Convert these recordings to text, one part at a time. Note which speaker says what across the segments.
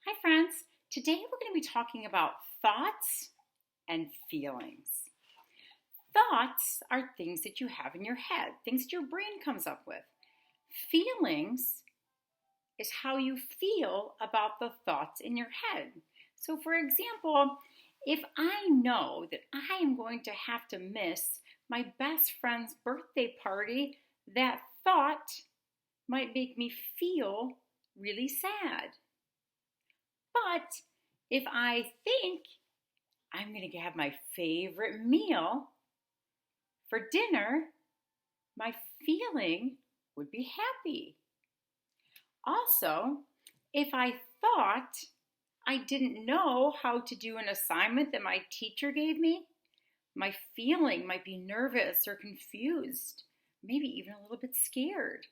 Speaker 1: Hi, friends. Today we're going to be talking about thoughts and feelings. Thoughts are things that you have in your head, things that your brain comes up with. Feelings is how you feel about the thoughts in your head. So, for example, if I know that I am going to have to miss my best friend's birthday party, that thought might make me feel really sad. But if I think I'm going to have my favorite meal for dinner, my feeling would be happy. Also, if I thought I didn't know how to do an assignment that my teacher gave me, my feeling might be nervous or confused, maybe even a little bit scared.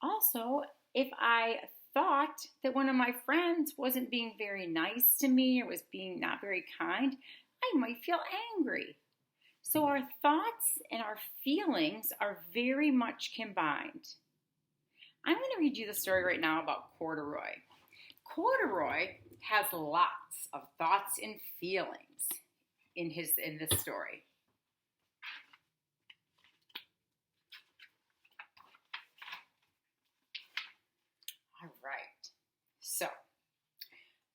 Speaker 1: Also, if I thought that one of my friends wasn't being very nice to me or was being not very kind, I might feel angry. So our thoughts and our feelings are very much combined. I'm going to read you the story right now about Corduroy. Corduroy has lots of thoughts and feelings in this story. All right. So,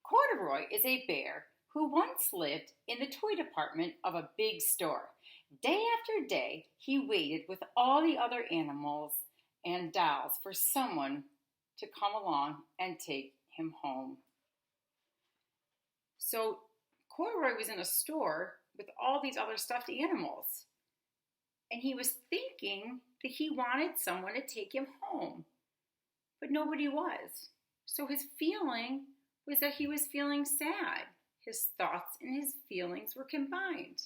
Speaker 1: Corduroy is a bear who once lived in the toy department of a big store. Day after day, he waited with all the other animals and dolls for someone to come along and take him home. So, Corduroy was in a store with all these other stuffed animals, and he was thinking that he wanted someone to take him home. But nobody was. So his feeling was that he was feeling sad. His thoughts and his feelings were combined.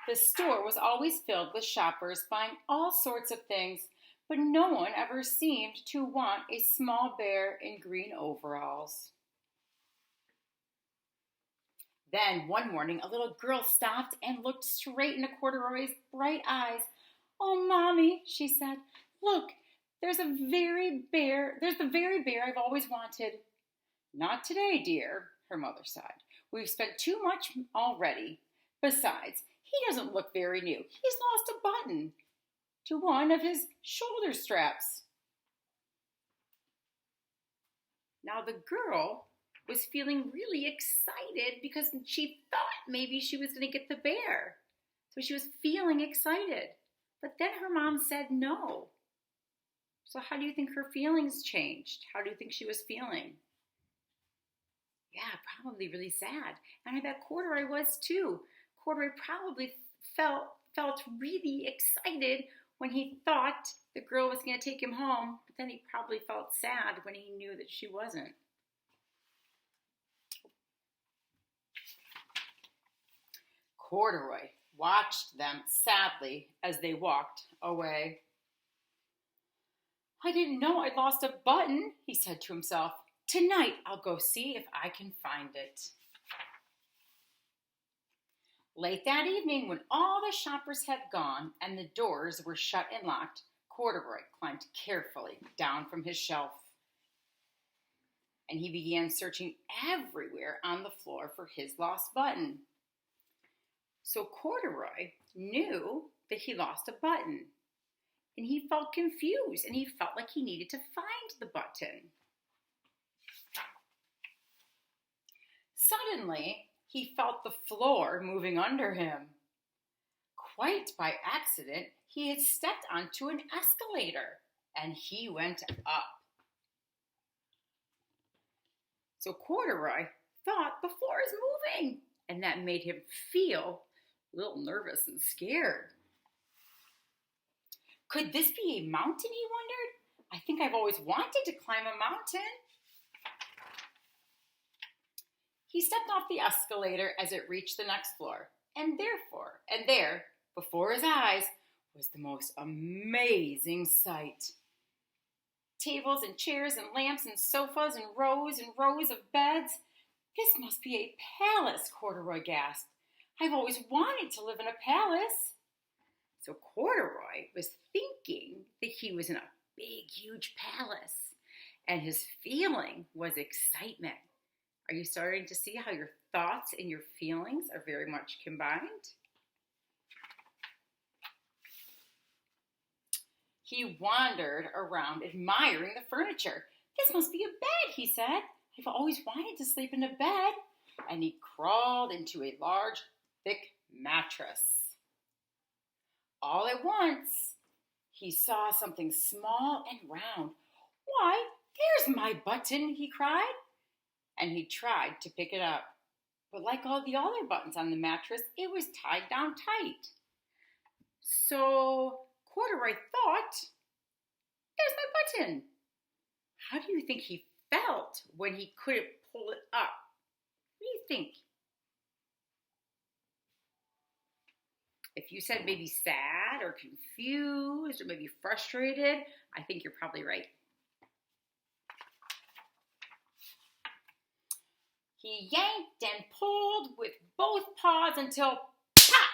Speaker 1: The store was always filled with shoppers buying all sorts of things, but no one ever seemed to want a small bear in green overalls. Then one morning, a little girl stopped and looked straight into Corduroy's bright eyes. "Oh, Mommy," she said, "look, there's the very bear I've always wanted." "Not today, dear," her mother said. "We've spent too much already. Besides, he doesn't look very new. He's lost a button to one of his shoulder straps." Now the girl was feeling really excited because she thought maybe she was going to get the bear. So she was feeling excited. But then her mom said no. So how do you think her feelings changed? How do you think she was feeling? Yeah, probably really sad. And I bet Corduroy was too. Corduroy probably felt really excited when he thought the girl was going to take him home. But then he probably felt sad when he knew that she wasn't. Corduroy watched them sadly as they walked away. "I didn't know I'd lost a button," he said to himself. "Tonight I'll go see if I can find it." Late that evening, when all the shoppers had gone and the doors were shut and locked, Corduroy climbed carefully down from his shelf. And he began searching everywhere on the floor for his lost button. So Corduroy knew that he lost a button, and he felt confused, and he felt like he needed to find the button. Suddenly, he felt the floor moving under him. Quite by accident, he had stepped onto an escalator, and he went up. So Corduroy thought the floor is moving, and that made him feel a little nervous and scared. Could this be a mountain, he wondered? I think I've always wanted to climb a mountain. He stepped off the escalator as it reached the next floor, and there, before his eyes, was the most amazing sight. Tables and chairs and lamps and sofas and rows of beds. "This must be a palace," Corduroy gasped. "I've always wanted to live in a palace." So Corduroy was thinking that he was in a big, huge palace, and his feeling was excitement. Are you starting to see how your thoughts and your feelings are very much combined? He wandered around admiring the furniture. This must be a bed, he said. I've always wanted to sleep in a bed. And he crawled into a large, thick mattress. All at once, he saw something small and round. Why, there's my button, he cried. And he tried to pick it up. But like all the other buttons on the mattress, it was tied down tight. So Corduroy thought, there's my button. How do you think he felt when he couldn't pull it up? What do you think? If you said maybe sad or confused or maybe frustrated, I think you're probably right. He yanked and pulled with both paws until pop!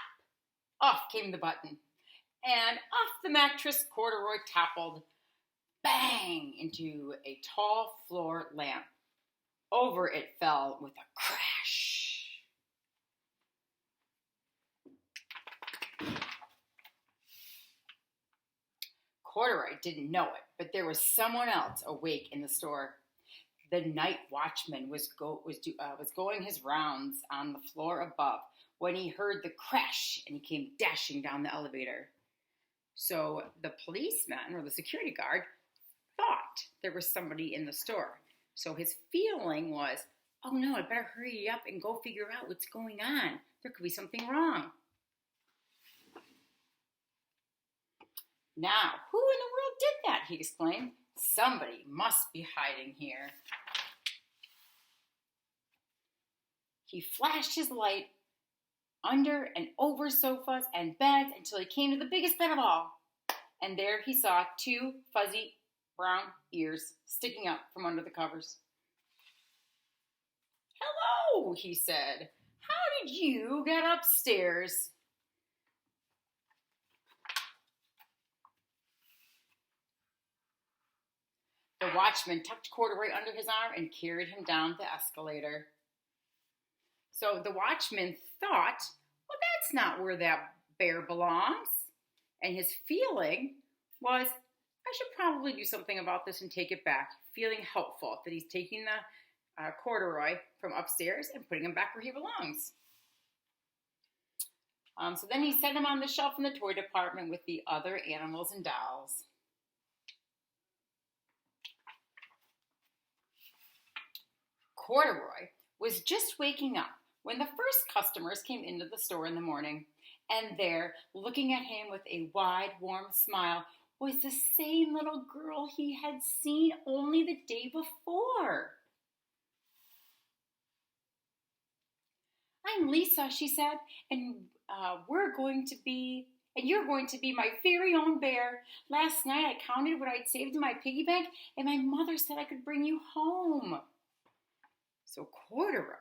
Speaker 1: Off came the button. And off the mattress Corduroy toppled, bang, into a tall floor lamp. Over it fell with a crash. Corduroy didn't know it, but there was someone else awake in the store. The night watchman was going his rounds on the floor above when he heard the crash, and he came dashing down the elevator. So the policeman, or the security guard, thought there was somebody in the store. So his feeling was, oh no, I better hurry up and go figure out what's going on. There could be something wrong. Now, who in the world did that? He exclaimed. Somebody must be hiding here. He flashed his light under and over sofas and beds until he came to the biggest bed of all. And there he saw two fuzzy brown ears sticking up from under the covers. Hello, he said. How did you get upstairs? The watchman tucked Corduroy under his arm and carried him down the escalator. So the watchman thought, well, that's not where that bear belongs. And his feeling was, I should probably do something about this and take it back. Feeling helpful that he's taking the Corduroy from upstairs and putting him back where he belongs. So then he set him on the shelf in the toy department with the other animals and dolls. Corduroy was just waking up when the first customers came into the store in the morning. And there, looking at him with a wide, warm smile, was the same little girl he had seen only the day before. I'm Lisa, she said, and you're going to be my very own bear. Last night I counted what I'd saved in my piggy bank, and my mother said I could bring you home. So Corduroy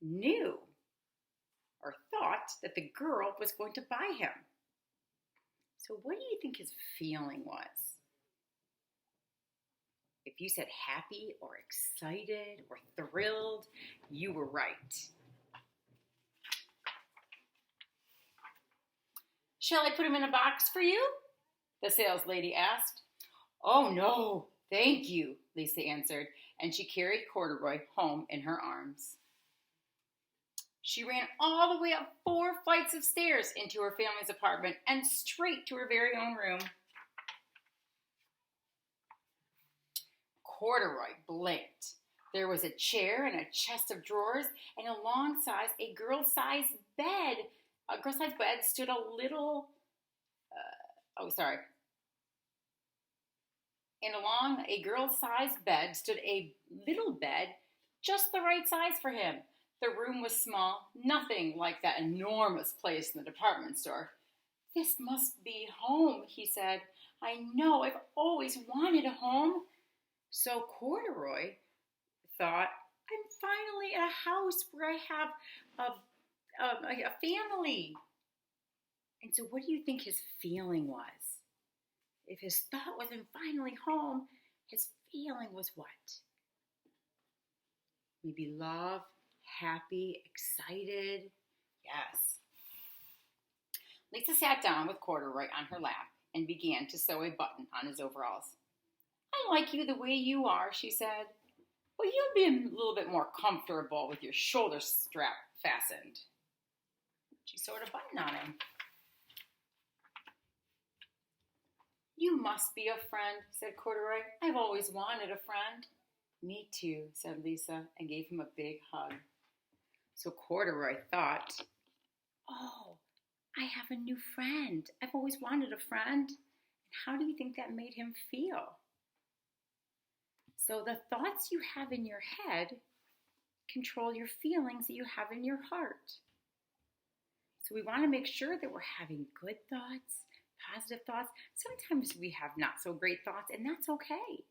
Speaker 1: knew or thought that the girl was going to buy him. So what do you think his feeling was? If you said happy or excited or thrilled, you were right. Shall I put him in a box for you? The sales lady asked. Oh no, thank you, Lisa answered, and she carried Corduroy home in her arms. She ran all the way up 4 flights of stairs into her family's apartment and straight to her very own room. Corduroy blinked. There was a chair and a chest of drawers, and alongside a girl-sized bed. A girl-sized bed stood And along a girl-sized bed stood a little bed, just the right size for him. The room was small, nothing like that enormous place in the department store. This must be home, he said. I know, I've always wanted a home. So Corduroy thought, I'm finally at a house where I have a family. And so what do you think his feeling was? If his thought wasn't finally home, his feeling was what? Maybe love, happy, excited. Yes. Lisa sat down with Corduroy on her lap and began to sew a button on his overalls. I like you the way you are, she said, but you'd be a little bit more comfortable with your shoulder strap fastened. She sewed a button on him. You must be a friend, said Corduroy. I've always wanted a friend. Me too, said Lisa, and gave him a big hug. So Corduroy thought, oh, I have a new friend. I've always wanted a friend. And how do you think that made him feel? So the thoughts you have in your head control your feelings that you have in your heart. So we want to make sure that we're having good thoughts, positive thoughts. Sometimes we have not so great thoughts, and that's okay.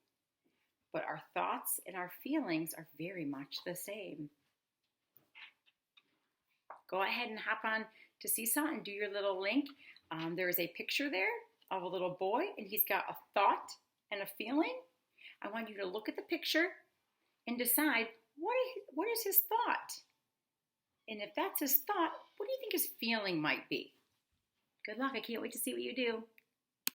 Speaker 1: But our thoughts and our feelings are very much the same. Go ahead and hop on to Seesaw and do your little link. There is a picture there of a little boy, and he's got a thought and a feeling. I want you to look at the picture and decide what is his thought? And if that's his thought, what do you think his feeling might be? Good luck. I can't wait to see what you do.